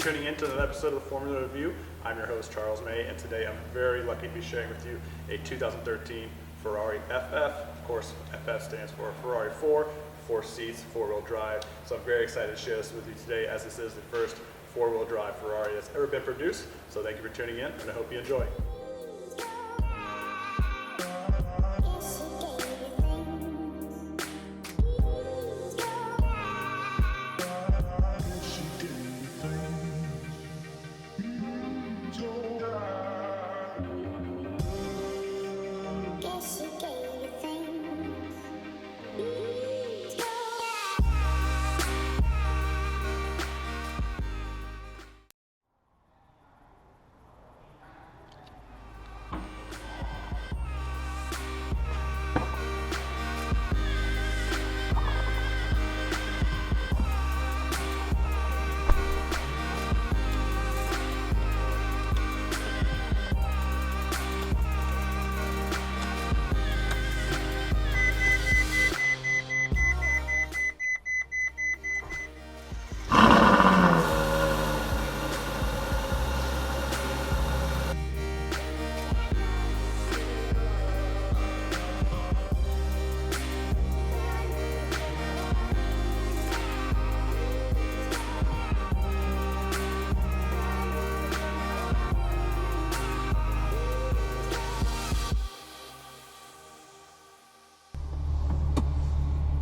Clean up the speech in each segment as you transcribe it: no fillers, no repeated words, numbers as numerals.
tuning in to another episode of the Formula Review. I'm your host, Charles May, and today I'm very lucky to be sharing with you a 2013 Ferrari FF. Of course, FF stands for Ferrari Four, 4 seats, 4-wheel drive. So I'm very excited to share this with you today, as this is the first 4-wheel drive Ferrari that's ever been produced. So thank you for tuning in, and I hope you enjoy.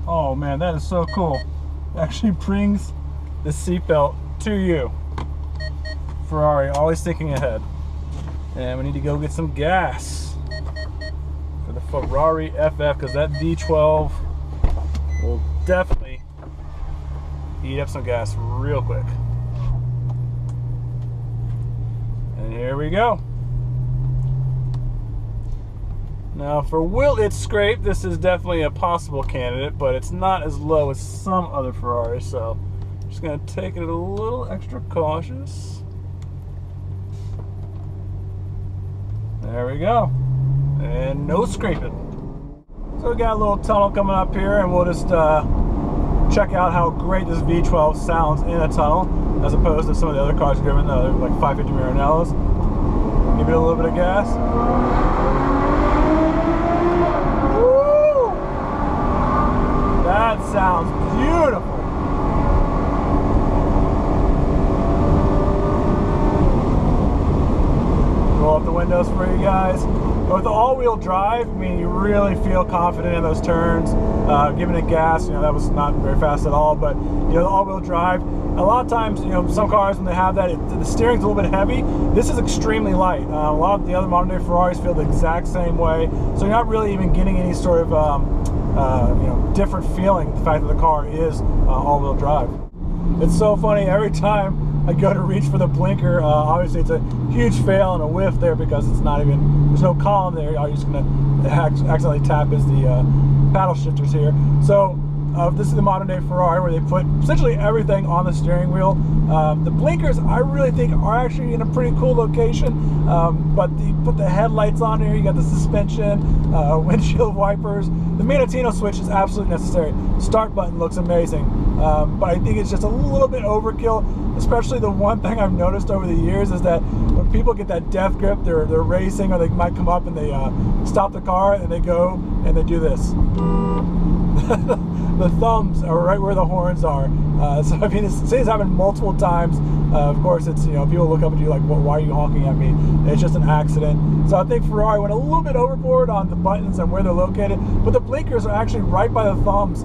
Oh man, that is so cool. It actually brings the seatbelt to you. Ferrari, always thinking ahead. And we need to go get some gas for the Ferrari FF, because that V12 will definitely eat up some gas real quick. And here we go. Now, for will it scrape, this is definitely a possible candidate, but it's not as low as some other Ferraris, so I'm just going to take it a little extra cautious. There we go. And no scraping. So we got a little tunnel coming up here, and we'll just check out how great this V12 sounds in a tunnel, as opposed to some of the other cars driven, the other, like 550 Maranellos. Give it a little bit of gas. That sounds beautiful. Roll up the windows for you guys. But with the all-wheel drive, I mean, you really feel confident in those turns. Giving it gas, you know, that was not very fast at all. But you know, the all-wheel drive, a lot of times, you know, some cars when they have that, the steering's a little bit heavy. This is extremely light. A lot of the other modern-day Ferraris feel the exact same way. So you're not really even getting any sort of you know, different feeling, the fact that the car is all-wheel drive. It's so funny, every time I go to reach for the blinker, obviously it's a huge fail and a whiff there, because it's not even, there's no column there. I'm just going to accidentally tap as the paddle shifters here. So this is the modern day Ferrari, where they put essentially everything on the steering wheel. The blinkers, I really think, are actually in a pretty cool location, but you put the headlights on here, you got the suspension, windshield wipers. The Manatino switch is absolutely necessary. Start button looks amazing, but I think it's just a little bit overkill. Especially the one thing I've noticed over the years is that when people get that death grip, they're racing, or they might come up and they stop the car and they go and they do this. The thumbs are right where the horns are. So I mean, it's happened multiple times. Of course, it's, you know, people look up at you like, well, why are you honking at me? It's just an accident. So I think Ferrari went a little bit overboard on the buttons and where they're located, but the blinkers are actually right by the thumbs.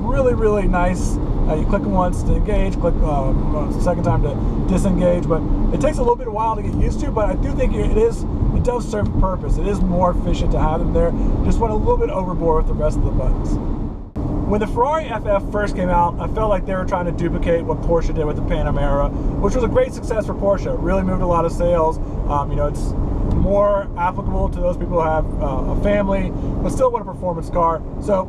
Really, really nice. You click them once to engage, click the second time to disengage, but it takes a little bit of while to get used to, but I do think it does serve a purpose. It is more efficient to have them there. Just went a little bit overboard with the rest of the buttons. When the Ferrari FF first came out, I felt like they were trying to duplicate what Porsche did with the Panamera, which was a great success for Porsche. It really moved a lot of sales. You know, it's more applicable to those people who have a family, but still want a performance car. So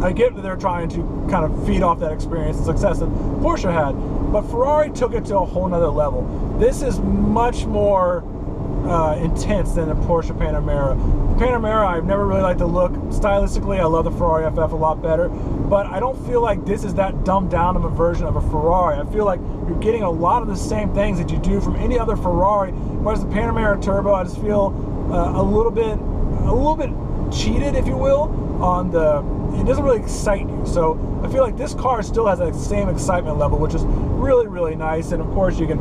I get that they're trying to kind of feed off that experience and success that Porsche had, but Ferrari took it to a whole nother level. This is much more intense than the Porsche Panamera. Panamera, I've never really liked the look. Stylistically, I love the Ferrari FF a lot better, but I don't feel like this is that dumbed down of a version of a Ferrari. I feel like you're getting a lot of the same things that you do from any other Ferrari, whereas the Panamera Turbo, I just feel a little bit cheated, if you will, on it doesn't really excite you. So I feel like this car still has that same excitement level, which is really, really nice. And of course, you can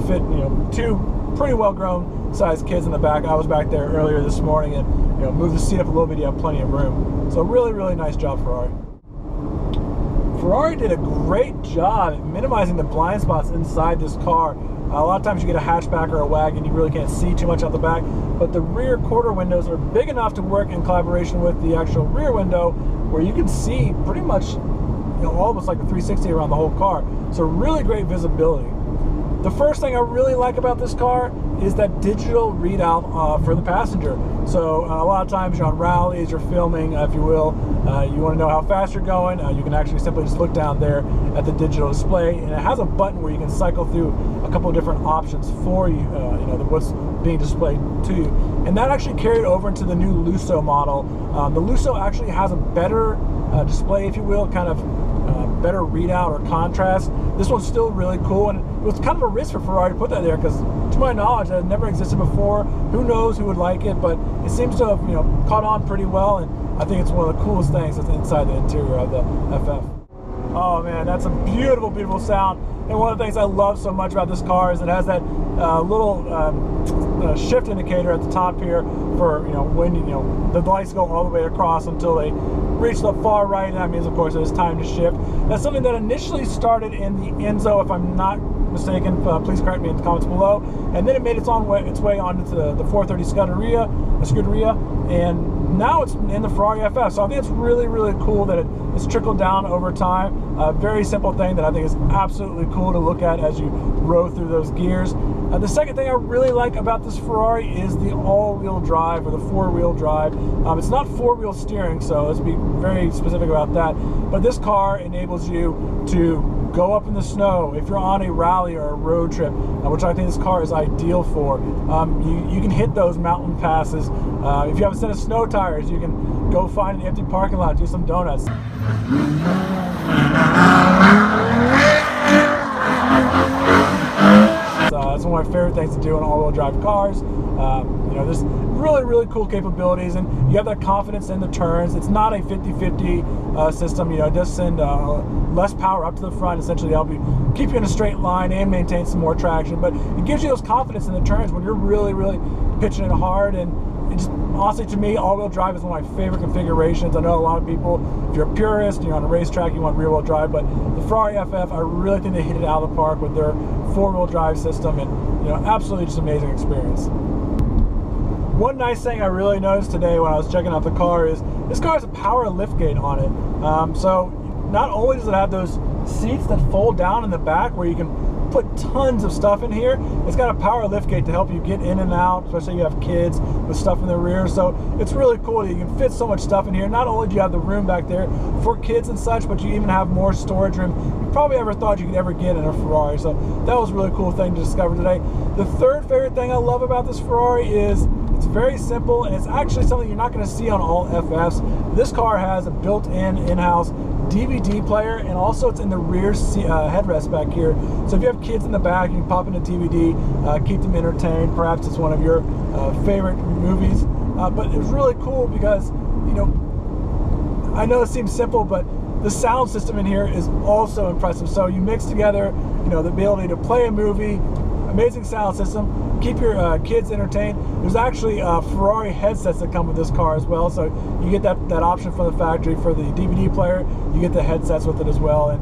fit, you know, two pretty well-grown sized kids in the back. I was back there earlier this morning and, you know, moved the seat up a little bit. You have plenty of room. So really, really nice job, Ferrari. Ferrari did a great job at minimizing the blind spots inside this car. A lot of times you get a hatchback or a wagon, you really can't see too much out the back, but the rear quarter windows are big enough to work in collaboration with the actual rear window, where you can see pretty much, you know, almost like a 360 around the whole car. So really great visibility. The first thing I really like about this car is that digital readout for the passenger. So a lot of times you're on rallies, you're filming, if you will, you want to know how fast you're going, you can actually simply just look down there at the digital display, and it has a button where you can cycle through a couple of different options for you, you know, what's being displayed to you. And that actually carried over into the new Lusso model. The Lusso actually has a better display, if you will, kind of better readout or contrast. This one's still really cool, and it was kind of a risk for Ferrari to put that there because, to my knowledge, that had never existed before. Who knows who would like it, but it seems to have, you know, caught on pretty well, and I think it's one of the coolest things that's inside the interior of the FF. Oh man, that's a beautiful, beautiful sound. And one of the things I love so much about this car is it has that little shift indicator at the top here for, you know, when the lights go all the way across until they reach the far right, and that means, of course, it's time to shift. That's something that initially started in the Enzo, if I'm not mistaken. Please correct me in the comments below. And then it made its way onto the 430 Scuderia, and now it's in the Ferrari FF. So I think it's really, really cool that it's trickled down over time. A very simple thing that I think is absolutely cool to look at as you row through those gears. The second thing I really like about this Ferrari is the all-wheel drive, or the four-wheel drive. It's not four-wheel steering, so let's be very specific about that. But this car enables you to go up in the snow if you're on a rally or a road trip, which I think this car is ideal for. You can hit those mountain passes. If you have a set of snow tires, you can go find an empty parking lot, do some donuts. That's one of my favorite things to do in all-wheel drive cars. You know, there's really, really cool capabilities, and you have that confidence in the turns. It's not a 50-50 system. You know, it does send less power up to the front, essentially to help you keep you in a straight line and maintain some more traction. But it gives you those confidence in the turns when you're really, really pitching it hard. And it just, honestly, to me, all-wheel drive is one of my favorite configurations. I know a lot of people, if you're a purist, you're on a racetrack, you want rear-wheel drive, but the Ferrari FF, I really think they hit it out of the park with their four-wheel drive system, and, you know, absolutely just amazing experience. One nice thing I really noticed today when I was checking out the car is this car has a power liftgate on it. So not only does it have those seats that fold down in the back where you can put tons of stuff in here, it's got a power liftgate to help you get in and out, especially if you have kids with stuff in the rear. So it's really cool that you can fit so much stuff in here. Not only do you have the room back there for kids and such, but you even have more storage room you probably ever thought you could ever get in a Ferrari. So that was a really cool thing to discover today. The third favorite thing I love about this Ferrari is it's very simple, and it's actually something you're not going to see on all FFs. This car has a built-in in-house DVD player, and also it's in the rear headrest back here. So if you have kids in the back, you can pop in a DVD, keep them entertained. Perhaps it's one of your favorite movies. But it was really cool because, you know, I know it seems simple, but the sound system in here is also impressive. So you mix together, you know, the ability to play a movie, amazing sound system, keep your kids entertained. There's actually Ferrari headsets that come with this car as well, so you get that option from the factory for the DVD player. You get the headsets with it as well, and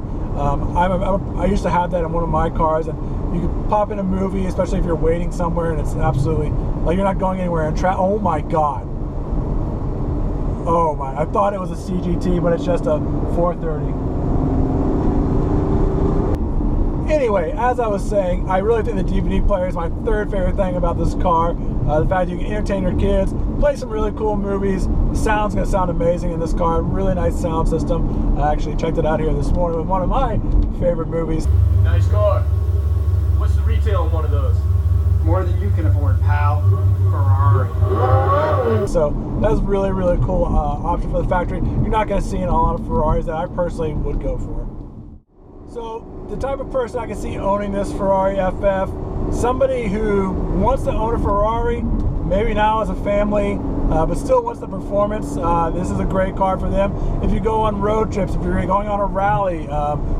I used to have that in one of my cars, and you can pop in a movie, especially if you're waiting somewhere, and it's absolutely like you're not going anywhere. And oh my god, oh my! I thought it was a CGT, but it's just a 430. Anyway, as I was saying, I really think the DVD player is my third favorite thing about this car. The fact you can entertain your kids, play some really cool movies. The sound's going to sound amazing in this car. Really nice sound system. I actually checked it out here this morning with one of my favorite movies. Nice car. What's the retail on one of those? More than you can afford, pal. Ferrari. So that's really, really cool option for the factory. You're not going to see in a lot of Ferraris that I personally would go for. So the type of person I can see owning this Ferrari FF, somebody who wants to own a Ferrari, maybe now as a family, but still wants the performance. This is a great car for them. If you go on road trips, if you're going on a rally,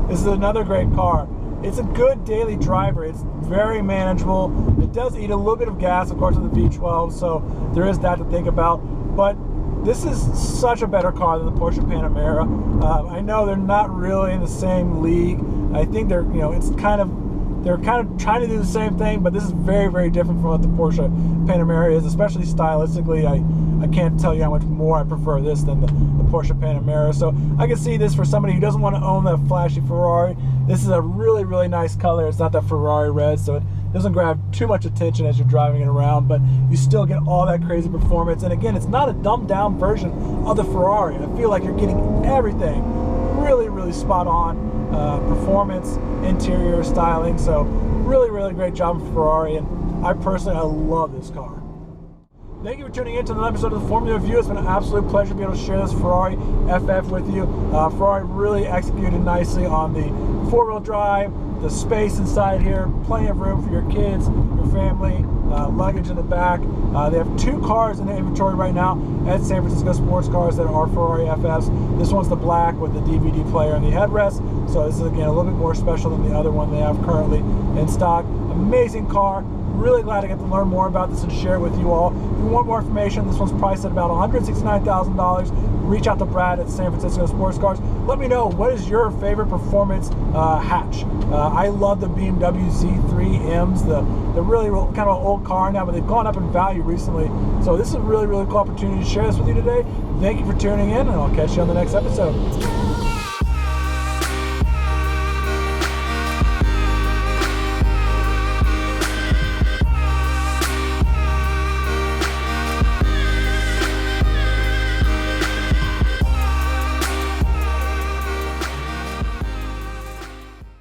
this is another great car. It's a good daily driver. It's very manageable. It does eat a little bit of gas, of course, with the V12, so there is that to think about. But this is such a better car than the Porsche Panamera. I know they're not really in the same league. I think they're, they're kind of trying to do the same thing, but this is very, very different from what the Porsche Panamera is, especially stylistically. I can't tell you how much more I prefer this than the Porsche Panamera. So I can see this for somebody who doesn't want to own that flashy Ferrari. This is a really, really nice color. It's not that Ferrari red, so it doesn't grab too much attention as you're driving it around, but you still get all that crazy performance. And again, it's not a dumbed down version of the Ferrari. I feel like you're getting everything really, really spot on. Performance, interior, styling. So really, really great job for Ferrari, and I love this car. Thank you for tuning in to another episode of the Formula Review. It's been an absolute pleasure to be able to share this Ferrari FF with you. Ferrari really executed nicely on the four-wheel drive, the space inside here, plenty of room for your kids, your family, luggage in the back. They have 2 cars in the inventory right now at San Francisco Sports Cars that are Ferrari FFs. This one's the black with the DVD player and the headrest. So this is, again, a little bit more special than the other one they have currently in stock. Amazing car. Really glad I get to learn more about this and share it with you all. If you want more information, this one's priced at about $169,000. Reach out to Brad at San Francisco Sports Cars. Let me know, what is your favorite performance hatch? I love the BMW Z3Ms, the really kind of an old car now, but they've gone up in value recently. So this is a really, really cool opportunity to share this with you today. Thank you for tuning in, and I'll catch you on the next episode.